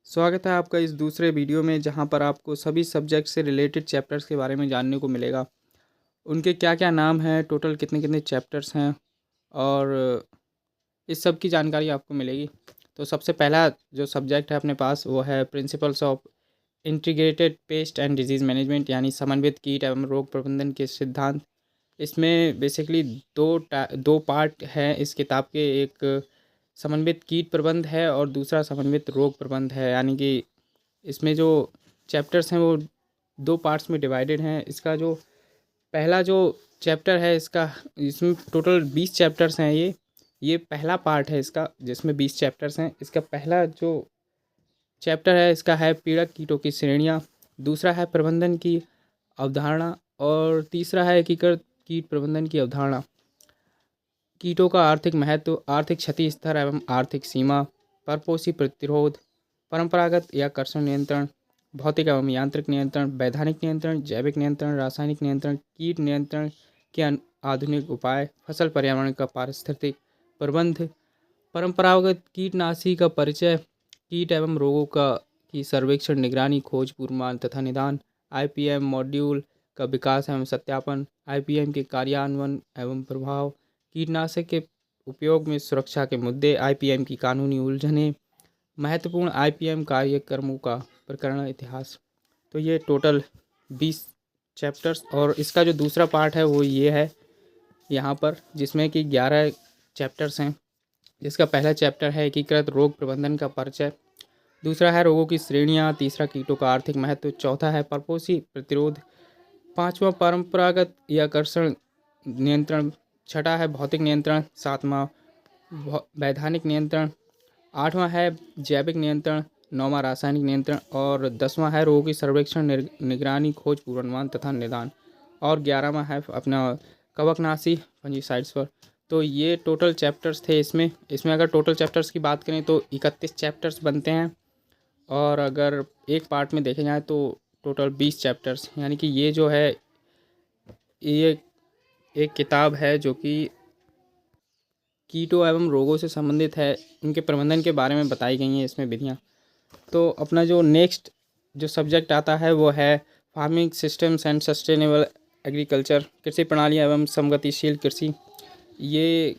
स्वागत है आपका इस दूसरे वीडियो में जहां पर आपको सभी सब्जेक्ट से रिलेटेड चैप्टर्स के बारे में जानने को मिलेगा। उनके क्या-क्या नाम हैं, टोटल कितने-कितने चैप्टर्स हैं और इस सब की जानकारी आपको मिलेगी। तो सबसे पहला जो सब्जेक्ट है अपने पास वो है principles of integrated pest and disease management यानी समन्वित कीट एवं रोग प्रबंधन के सिद्धांत। इसमें बेसिकली दो पार्ट हैं इस किताब के। एक समन्वित कीट प्रबंध है और दूसरा समन्वित रोग प्रबंध है, यानी कि इसमें जो चैप्टर्स हैं वो दो पार्ट्स में डिवाइडेड हैं। इसका जो पहला जो चैप्टर है इसमें टोटल 20 चैप्टर्स हैं। ये पहला पार्ट है इसका जिसमें 20 चैप्टर्स हैं। इसका पहला जो चैप्टर है इसका है पीड़क कीटों की श्रेणियाँ, दूसरा है प्रबंधन की अवधारणा और तीसरा है एकीकृत कीट प्रबंधन की अवधारणा। कीटों का आर्थिक महत्व, आर्थिक क्षति स्तर एवं आर्थिक सीमा, परपोषी प्रतिरोध, परंपरागत या कर्षण नियंत्रण, भौतिक एवं यांत्रिक नियंत्रण, वैधानिक नियंत्रण, जैविक नियंत्रण, रासायनिक नियंत्रण, कीट नियंत्रण के आधुनिक उपाय, फसल पर्यावरण का पारिस्थितिक प्रबंध, परंपरागत कीटनाशी का परिचय, कीट एवं रोगों की सर्वेक्षण, निगरानी, खोज, पूर्वानुमान तथा निदान, आईपीएम मॉड्यूल का विकास एवं सत्यापन, आईपीएम के कार्यान्वयन एवं प्रभाव, कीटनाशक के उपयोग में सुरक्षा के मुद्दे, आईपीएम की कानूनी उलझनें, महत्वपूर्ण आईपीएम कार्यक्रमों का प्रकरण इतिहास। तो ये टोटल 20 चैप्टर्स और इसका जो दूसरा पार्ट है वो ये है यहाँ पर, जिसमें कि 11 चैप्टर्स हैं। जिसका पहला चैप्टर है एकीकृत रोग प्रबंधन का परिचय, दूसरा है रोगों की श्रेणियाँ, तीसरा कीटों का आर्थिक महत्व, चौथा है परपोषी प्रतिरोध, पांचवा परंपरागत या कर्षण नियंत्रण, छठा है भौतिक नियंत्रण, सातवां वैधानिक नियंत्रण, आठवां है जैविक नियंत्रण, नौवां रासायनिक नियंत्रण और 10वां है रोगों की सर्वेक्षण, निगरानी, खोज, पूर्वानुमान तथा निदान और 11वां है अपना कवकनाशी फंजीसाइड्स पर। तो ये टोटल चैप्टर्स थे इसमें अगर टोटल चैप्टर्स की बात करें तो 31 चैप्टर्स बनते हैं और अगर एक पार्ट में देखे जाए तो टोटल 20 चैप्टर्स, यानी कि ये जो है ये एक किताब है जो कि कीटों एवं रोगों से संबंधित है, उनके प्रबंधन के बारे में बताई गई हैं इसमें विधियाँ। तो अपना जो नेक्स्ट जो सब्जेक्ट आता है वो है farming systems and sustainable agriculture, कृषि प्रणालियाँ एवं समगतिशील कृषि। ये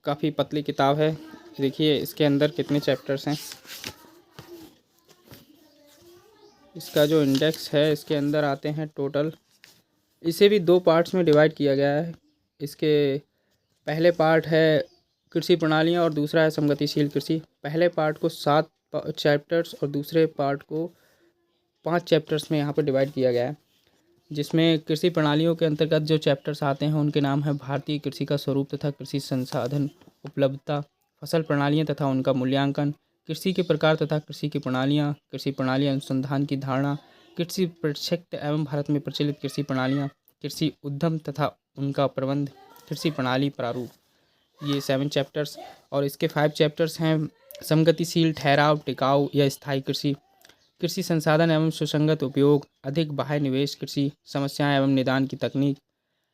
काफ़ी पतली किताब है। देखिए इसके अंदर कितने चैप्टर्स हैं। इसका जो इंडेक्स है इसके अंदर आते हैं टोटल, इसे भी दो पार्ट्स में डिवाइड किया गया है। इसके पहले पार्ट है कृषि प्रणालियाँ और दूसरा है समगतिशील कृषि। पहले पार्ट को 7 चैप्टर्स और दूसरे पार्ट को 5 चैप्टर्स में यहाँ पर डिवाइड किया गया है। जिसमें कृषि प्रणालियों के अंतर्गत जो चैप्टर्स आते हैं उनके नाम है भारतीय कृषि का स्वरूप तथा कृषि संसाधन उपलब्धता, फसल प्रणालियाँ तथा उनका मूल्यांकन, कृषि के प्रकार तथा कृषि की प्रणालियाँ, कृषि प्रणाली अनुसंधान की धारणा, कृषि प्रशिक्षण एवं भारत में प्रचलित कृषि प्रणालियाँ, कृषि उद्यम तथा उनका प्रबंध, कृषि प्रणाली प्रारूप। ये 7 चैप्टर्स और इसके 5 चैप्टर्स हैं समगतिशील, ठहराव, टिकाऊ या स्थायी कृषि, कृषि संसाधन एवं सुसंगत उपयोग, अधिक बाह्य निवेश कृषि, समस्याएं एवं निदान की तकनीक,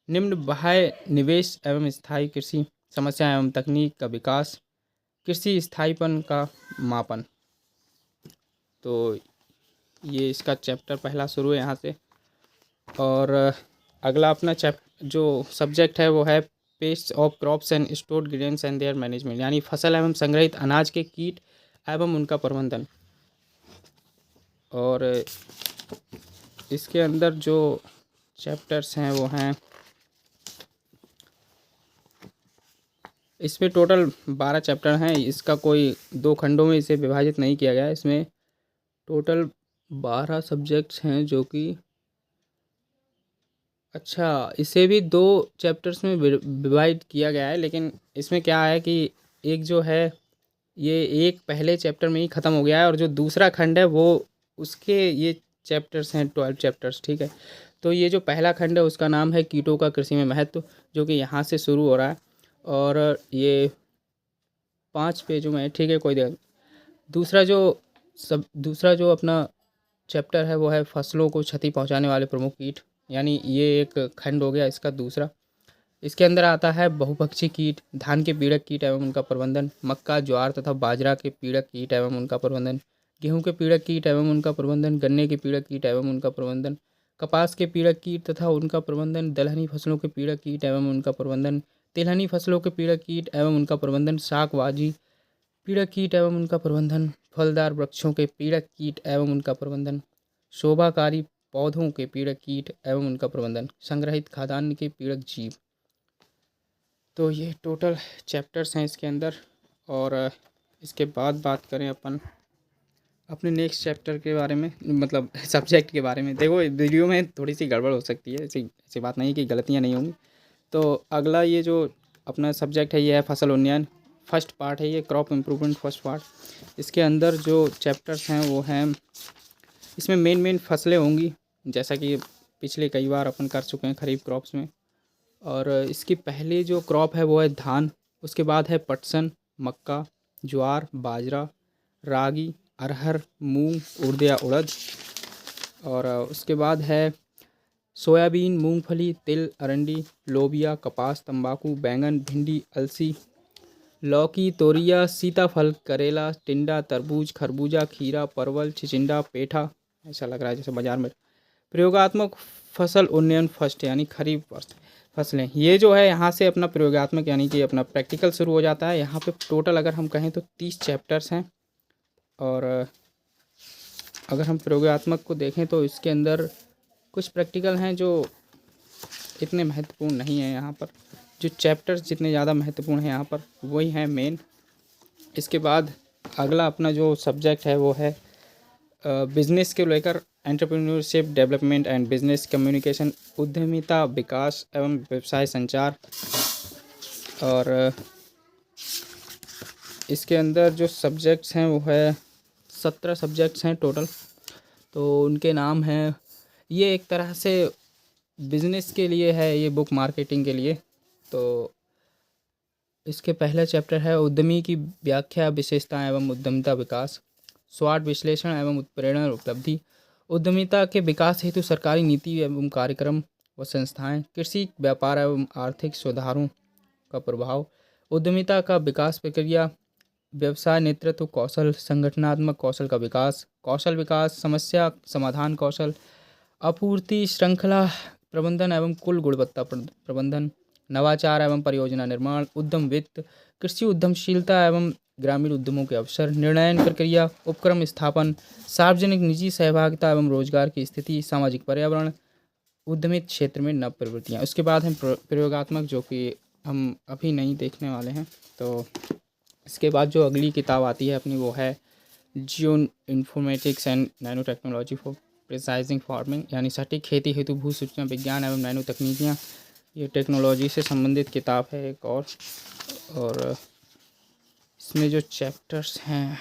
निम्न बाह्य निवेश एवं स्थायी कृषि, समस्या एवं तकनीक का विकास, कृषि स्थायीपन का मापन। तो ये इसका चैप्टर पहला शुरू है यहाँ से। और अगला अपना जो सब्जेक्ट है वो है paste of crops and stored grains and there management, यानी फसल एवं संग्रहित अनाज के कीट एवं उनका प्रबंधन। और इसके अंदर जो चैप्टर्स हैं वो हैं, इसमें टोटल 12 चैप्टर हैं। इसका कोई 2 खंडों में इसे विभाजित नहीं किया गया है। इसमें टोटल 12 सब्जेक्ट्स हैं जो कि इसे भी 2 चैप्टर्स में डिवाइड किया गया है, लेकिन इसमें क्या है कि एक जो है ये एक पहले चैप्टर में ही ख़त्म हो गया है और जो दूसरा खंड है वो उसके ये चैप्टर्स हैं 12 चैप्टर्स, ठीक है। तो ये जो पहला खंड है उसका नाम है कीटों का कृषि में महत्व, जो कि यहाँ से शुरू हो रहा है और ये 5 पेजों में है, ठीक है, कोई दिक्कत नहीं। दूसरा जो अपना चैप्टर है वो है फसलों को क्षति पहुँचाने वाले प्रमुख कीट, यानी ये एक खंड हो गया इसका दूसरा। इसके अंदर आता है बहुपक्षी कीट, धान के पीड़क कीट एवं उनका प्रबंधन, मक्का, ज्वार तथा बाजरा के पीड़क कीट एवं उनका प्रबंधन, गेहूं के पीड़क कीट एवं उनका प्रबंधन, गन्ने के पीड़क कीट एवं उनका प्रबंधन, कपास के पीड़क कीट तथा उनका प्रबंधन, दलहनी फसलों के पीड़क कीट एवं उनका प्रबंधन, तिलहनी फसलों के पीड़क कीट एवं उनका प्रबंधन, शाकभाजी पीड़क कीट एवं उनका प्रबंधन, फलदार वृक्षों के पीड़क कीट एवं उनका प्रबंधन, शोभाकारी पौधों के पीड़क कीट एवं उनका प्रबंधन, संग्रहित खाद्यान्न के पीड़क जीव। तो ये टोटल चैप्टर्स हैं इसके अंदर। और इसके बाद बात करें अपन अपने नेक्स्ट चैप्टर के बारे में, मतलब सब्जेक्ट के बारे में। देखो वीडियो में थोड़ी सी गड़बड़ हो सकती है, ऐसी ऐसी बात नहीं कि गलतियाँ नहीं होंगी। तो अगला ये जो अपना सब्जेक्ट है ये है फसल उन्नयन। फर्स्ट पार्ट है ये, क्रॉप इम्प्रूवमेंट फर्स्ट पार्ट। इसके अंदर जो चैप्टर्स हैं वो हैं, इसमें मेन फसलें होंगी, जैसा कि पिछले कई बार अपन कर चुके हैं खरीफ क्रॉप्स में। और इसकी पहली जो क्रॉप है वो है धान, उसके बाद है पटसन, मक्का, ज्वार, बाजरा, रागी, अरहर, मूंग, उड़द या उड़द। और उसके बाद है सोयाबीन, मूंगफली, तिल, अरंडी, लोबिया, कपास, तंबाकू, बैंगन, भिंडी, अलसी, लौकी, तोरिया, सीताफल, करेला, टिंडा, तरबूज, खरबूजा, खीरा, परवल, चिचिंडा, पेठा। ऐसा लग रहा है जैसे बाजार में। प्रयोगात्मक फसल उन्नयन फर्स्ट, यानी खरीफ फसलें। ये जो है यहाँ से अपना प्रयोगात्मक यानी कि अपना प्रैक्टिकल शुरू हो जाता है। यहाँ पे टोटल अगर हम कहें तो 30 चैप्टर्स हैं। और अगर हम प्रयोगात्मक को देखें तो इसके अंदर कुछ प्रैक्टिकल हैं जो इतने महत्वपूर्ण नहीं है। यहाँ पर जो चैप्टर्स जितने ज़्यादा महत्वपूर्ण हैं यहाँ पर वही हैं मेन। इसके बाद अगला अपना जो सब्जेक्ट है वो है बिजनेस के लेकर, entrepreneurship development and business communication, उद्यमिता विकास एवं व्यवसाय संचार। और इसके अंदर जो सब्जेक्ट्स हैं वो है 17 सब्जेक्ट्स हैं टोटल। तो उनके नाम हैं, ये एक तरह से बिजनेस के लिए है, ये बुक मार्केटिंग के लिए। तो इसके पहला चैप्टर है उद्यमी की व्याख्या, विशेषताएं एवं उद्यमिता विकास, स्वाट विश्लेषण एवं उत्प्रेरण उपलब्धि, उद्यमिता के विकास हेतु सरकारी नीति एवं कार्यक्रम व संस्थाएं, कृषि व्यापार एवं आर्थिक सुधारों का प्रभाव, उद्यमिता का विकास प्रक्रिया, व्यवसाय नेतृत्व कौशल, संगठनात्मक कौशल का विकास, कौशल विकास, समस्या समाधान कौशल, आपूर्ति श्रृंखला प्रबंधन एवं कुल गुणवत्ता प्रबंधन, नवाचार एवं परियोजना निर्माण, उद्यम वित्त, कृषि उद्यमशीलता एवं ग्रामीण उद्यमों के अवसर, निर्णयन प्रक्रिया, उपक्रम स्थापन, सार्वजनिक निजी सहभागिता एवं रोजगार की स्थिति, सामाजिक पर्यावरण, उद्यमित क्षेत्र में नव प्रवृत्तियाँ। उसके बाद हम प्रयोगात्मक, जो कि हम अभी नहीं देखने वाले हैं। तो इसके बाद जो अगली किताब आती है अपनी वो है geo informatics and nano technology for प्रिसाइजिंग farming, यानी सटीक खेती हेतु भू सूचना विज्ञान एवं नैनो तकनीकियाँ। ये टेक्नोलॉजी से संबंधित किताब है एक और इसमें जो चैप्टर्स हैं,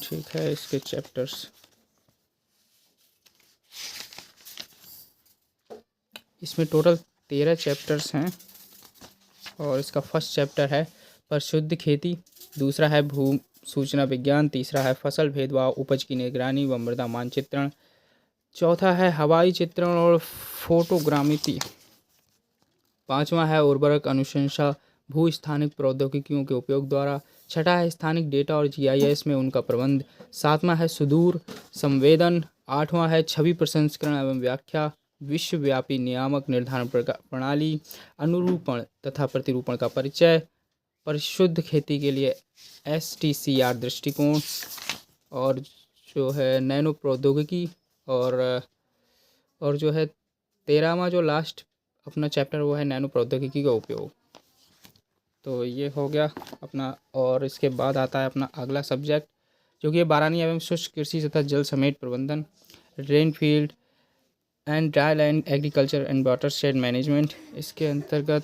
ठीक है, इसके चैप्टर्स इसमें टोटल 13 चैप्टर्स हैं। और इसका फर्स्ट चैप्टर है परिशुद्ध खेती, दूसरा है भू सूचना विज्ञान, तीसरा है फसल भेदभाव, उपज की निगरानी व मृदा मानचित्रण, चौथा है हवाई चित्रण और फोटोग्रामेट्री, पांचवा है उर्वरक अनुशंसा, भू स्थानिक प्रौद्योगिकियों के उपयोग द्वारा, छठा है स्थानिक डेटा और जीआईएस में उनका प्रबंध, सातवां है सुदूर संवेदन, आठवां है छवि प्रसंस्करण एवं व्याख्या, विश्वव्यापी नियामक निर्धारण प्रणाली, अनुरूपण तथा प्रतिरूपण का परिचय, परिशुद्ध खेती के लिए STCR दृष्टिकोण, और जो है नैनो प्रौद्योगिकी, और जो है 13वां जो लास्ट अपना चैप्टर वो है नैनो प्रौद्योगिकी का उपयोग। तो ये हो गया अपना। और इसके बाद आता है अपना अगला सब्जेक्ट, जो कि बारानी एवं शुष्क कृषि तथा जल समेट प्रबंधन, Renfield and dry land agriculture and water shade management. इसके अंतर्गत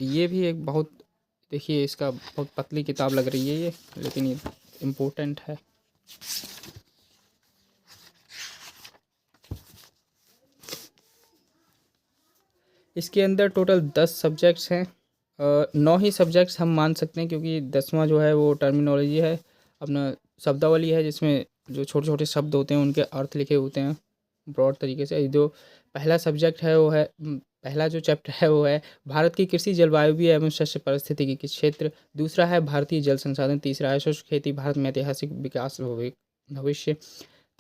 ये भी एक बहुत, देखिए इसका बहुत पतली किताब लग रही है ये, लेकिन ये इम्पोर्टेंट है। इसके अंदर टोटल 10 सब्जेक्ट्स हैं। 9 ही सब्जेक्ट्स हम मान सकते हैं, क्योंकि 10वां जो है वो टर्मिनोलॉजी है, अपना शब्दावली है, जिसमें जो छोटे छोटे शब्द होते हैं उनके अर्थ लिखे होते हैं ब्रॉड तरीके से। जो पहला सब्जेक्ट है वो है, पहला जो चैप्टर है वो है भारत की कृषि जलवायु एवं शस्य पारिस्थितिकी के क्षेत्र। दूसरा है भारतीय जल संसाधन। तीसरा है शुष्क खेती भारत में ऐतिहासिक विकास भविष्य।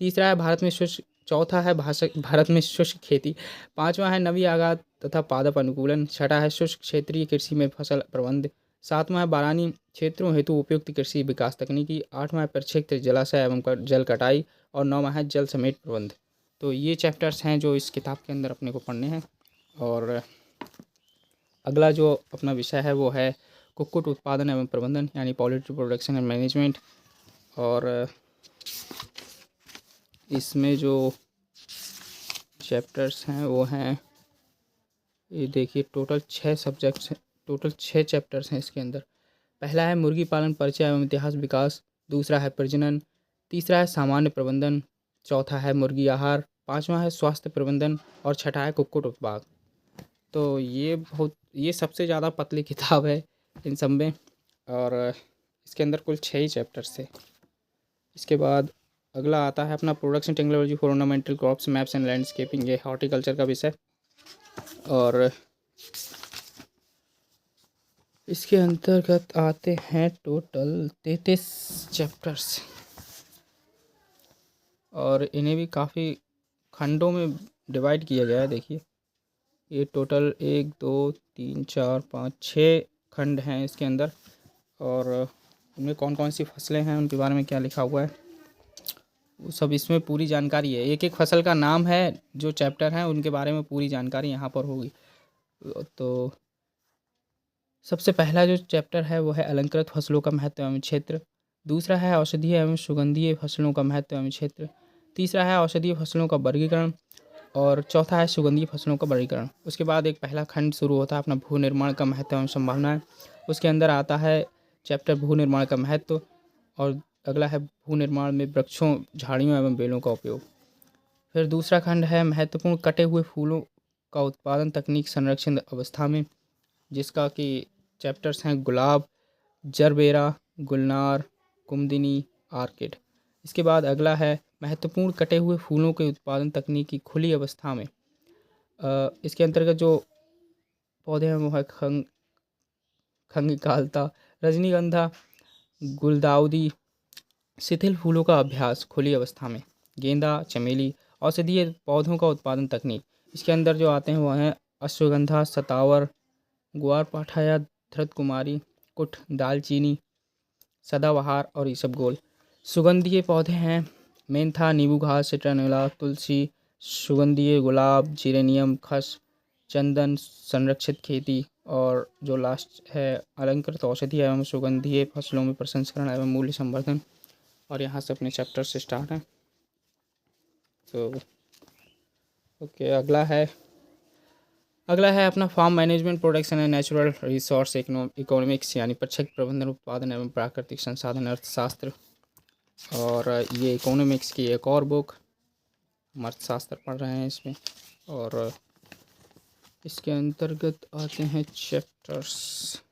तीसरा है भारत में शुष्क। चौथा है भारत में शुष्क खेती। पांचवा है नवी आगाद तथा पादप अनुकूलन। छठा है शुष्क क्षेत्रीय कृषि में फसल प्रबंध। सातवां है बारानी क्षेत्रों हेतु उपयुक्त कृषि विकास तकनीकी। आठवां है प्रक्षेत्र जलाशय एवं जल कटाई। और नौवां है जल समेट प्रबंध। तो ये चैप्टर्स हैं जो इस किताब के अंदर अपने को पढ़ने हैं। और अगला जो अपना विषय है वो है कुक्कुट उत्पादन एवं प्रबंधन यानी पोल्ट्री प्रोडक्शन एंड मैनेजमेंट। और इसमें जो चैप्टर्स हैं वो हैं, ये देखिए टोटल 6 सब्जेक्ट्स हैं, टोटल 6 चैप्टर्स हैं इसके अंदर। पहला है मुर्गी पालन परिचय एवं इतिहास विकास। दूसरा है प्रजनन। तीसरा है सामान्य प्रबंधन। चौथा है मुर्गी आहार। पांचवा है स्वास्थ्य प्रबंधन। और छठा है कुक्कुट उत्पाद। तो ये सबसे ज़्यादा पतली किताब है इन सब में। और इसके अंदर कुल 6 ही चैप्टर्स थे। इसके बाद अगला आता है अपना production technology for ornamental crops maps and landscaping, ये हॉर्टिकल्चर का विषय। और इसके अंतर्गत आते हैं टोटल 33 चैप्टर्स। और इन्हें भी काफ़ी खंडों में डिवाइड किया गया है। देखिए ये टोटल 1 2 3 4 5 6 खंड हैं इसके अंदर। और उनमें कौन कौन सी फसलें हैं उनके बारे में क्या लिखा हुआ है वो सब इसमें पूरी जानकारी है। एक एक फसल का नाम है, जो चैप्टर हैं उनके बारे में पूरी जानकारी यहाँ पर होगी। तो सबसे पहला जो चैप्टर है वो है अलंकृत फसलों का महत्व एवं क्षेत्र। दूसरा है औषधीय एवं सुगंधीय फसलों का महत्व एवं क्षेत्र। तीसरा है औषधीय फसलों का वर्गीकरण। और चौथा है सुगंधीय फसलों का वर्गीकरण। उसके बाद एक पहला खंड शुरू होता है अपना भू निर्माण का महत्व एवं संभावनाएं। उसके अंदर आता है चैप्टर भू निर्माण का महत्व। और अगला है भू निर्माण में वृक्षों, झाड़ियों एवं बेलों का उपयोग। फिर दूसरा खंड है महत्वपूर्ण कटे हुए फूलों का उत्पादन तकनीक संरक्षण अवस्था में, जिसका कि चैप्टर्स हैं गुलाब, जरबेरा, गुलनार, कुमदिनी, आर्किड। इसके बाद अगला है महत्वपूर्ण कटे हुए फूलों के उत्पादन तकनीक की खुली अवस्था में। इसके अंतर्गत जो पौधे हैं वो है खंगिकालता, रजनीगंधा, गुलदाउदी, शिथिल फूलों का अभ्यास खुली अवस्था में, गेंदा, चमेली, औषधीय पौधों का उत्पादन तकनीक। इसके अंदर जो आते हैं वो हैं अश्वगंधा, सतावर, ग्वारपाठा, धृत कुमारी, कुठ, दालचीनी, सदाबहार और ईसबगोल। सुगंधीय पौधे हैं मेंथा, नींबू घास, सिट्रनोला, तुलसी, सुगंधीय गुलाब, जीरेनियम, खस, चंदन, संरक्षित खेती। और जो लास्ट है अलंकृत औषधीय एवं सुगंधीय फसलों में प्रसंस्करण एवं मूल्य संवर्धन। और यहाँ से अपने चैप्टर से स्टार्ट है। तो ओके, अगला है अपना farm management, production and natural resource economics यानी प्रत्यक्ष प्रबंधन, उत्पादन एवं प्राकृतिक संसाधन अर्थशास्त्र। और ये इकोनॉमिक्स की एक और बुक, हम अर्थशास्त्र पढ़ रहे हैं इसमें। और इसके अंतर्गत आते हैं चैप्टर्स।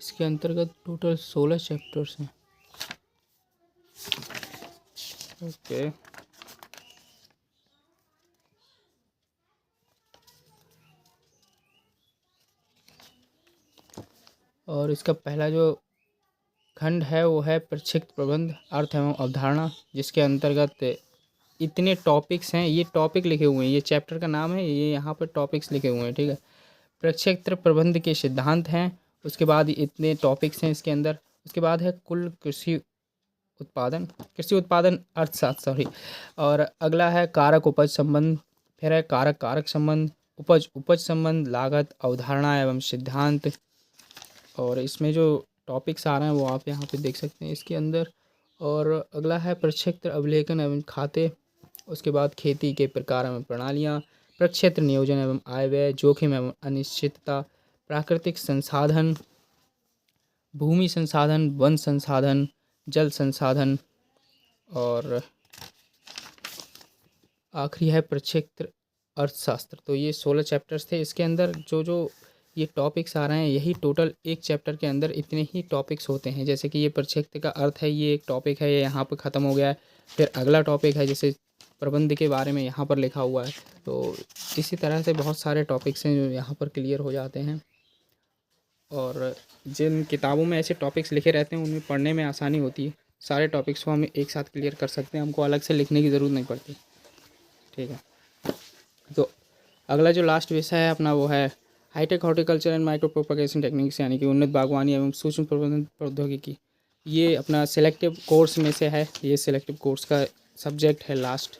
इसके अंतर्गत टोटल 16 चैप्टर्स हैं। ओके, और इसका पहला जो खंड है वो है प्रक्षेत्र प्रबंध, अर्थ एवं अवधारणा, जिसके अंतर्गत इतने टॉपिक्स हैं। ये टॉपिक लिखे हुए हैं, ये चैप्टर का नाम है, ये यहाँ पर टॉपिक्स लिखे हुए हैं। ठीक है, प्रक्षेत्र प्रबंध के सिद्धांत हैं। उसके बाद इतने टॉपिक्स हैं इसके अंदर। उसके बाद है कुल कृषि उत्पादन अर्थशास्त्र, सॉरी। और अगला है कारक उपज संबंध। फिर है कारक कारक संबंध, उपज संबंध, लागत, अवधारणा एवं सिद्धांत। और इसमें जो टॉपिक्स आ रहे हैं वो आप यहाँ पे देख सकते हैं इसके अंदर। और अगला है प्रक्षेत्र अवलेखन एवं खाते। उसके बाद खेती के प्रकार एवं प्रणालियाँ, प्रक्षेत्र नियोजन एवं आय व्यय, जोखिम एवं अनिश्चितता, प्राकृतिक संसाधन, भूमि संसाधन, वन संसाधन, जल संसाधन। और आखिरी है प्रक्षेत्र अर्थशास्त्र। तो ये 16 चैप्टर्स थे। इसके अंदर जो ये टॉपिक्स आ रहे हैं, यही टोटल एक चैप्टर के अंदर इतने ही टॉपिक्स होते हैं। जैसे कि ये प्रक्षेत्र का अर्थ है, ये एक टॉपिक है, ये यहाँ पर ख़त्म हो गया है। फिर अगला टॉपिक है जैसे प्रबंध के बारे में यहाँ पर लिखा हुआ है। तो इसी तरह से बहुत सारे टॉपिक्स हैं जो यहाँ पर क्लियर हो जाते हैं। और जिन किताबों में ऐसे टॉपिक्स लिखे रहते हैं उनमें पढ़ने में आसानी होती है। सारे टॉपिक्स को हम एक साथ क्लियर कर सकते हैं, हमको अलग से लिखने की ज़रूरत नहीं पड़ती। ठीक है, तो अगला जो लास्ट विषय है अपना वो है hi tech horticulture and micro propagation techniques, यानी कि उन्नत बागवानी एवं सूक्ष्म प्रबंधन प्रौद्योगिकी। ये अपना सिलेक्टिव कोर्स में से है, ये सिलेक्टिव कोर्स का सब्जेक्ट है लास्ट।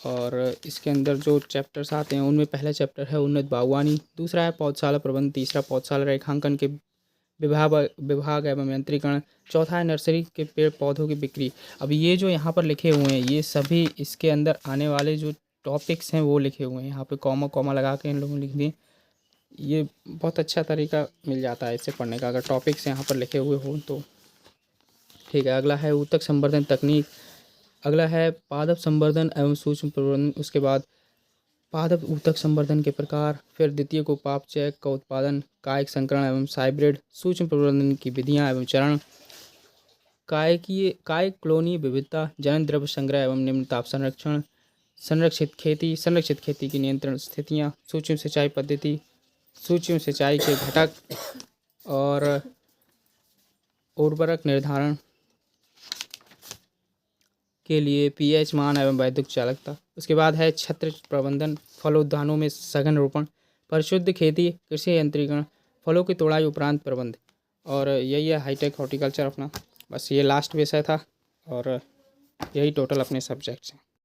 और इसके अंदर जो चैप्टर्स आते हैं उनमें पहला चैप्टर है उन्नत बागवानी, दूसरा है पौधशाला प्रबंध, तीसरा पौधशाला रेखांकन के विभाग एवं यंत्रीकरण, चौथा है नर्सरी के पेड़ पौधों की बिक्री। अब ये जो यहाँ पर लिखे हुए हैं ये सभी इसके अंदर आने वाले जो टॉपिक्स हैं वो लिखे हुए हैं। यहाँ पे कॉमा कॉमा लगा के इन लोगों ने लिख दिए। ये बहुत अच्छा तरीका मिल जाता है इससे पढ़ने का, अगर टॉपिक्स यहाँ पर लिखे हुए हों तो। ठीक है, अगला है ऊतक संवर्धन तकनीक, अगला है पादप संवर्धन एवं सूक्ष्म प्रबंधन, उसके बाद पादप ऊतक संवर्धन के प्रकार, फिर द्वितीय को उपापचय का उत्पादन, कायिक संकरण एवं हाइब्रिड, सूक्ष्म प्रबंधन की विधियाँ एवं चरण, कायिक क्लोनीय विविधता, जनन द्रव्य संग्रह एवं निम्न ताप संरक्षण, संरक्षित खेती की नियंत्रण स्थितियाँ, सूक्ष्म सिंचाई पद्धति, सूक्ष्म सिंचाई के घटक और उर्वरक निर्धारण के लिए पीएच मान एवं वैद्युत चालकता। उसके बाद है छत्र प्रबंधन, फलोद्यानों में सघन रोपण, परिशुद्ध खेती, कृषि यंत्रीकरण, फलों की तोड़ाई उपरांत प्रबंध। और यही है हाईटेक हॉर्टिकल्चर अपना। बस ये लास्ट विषय था और यही टोटल अपने सब्जेक्ट्स हैं।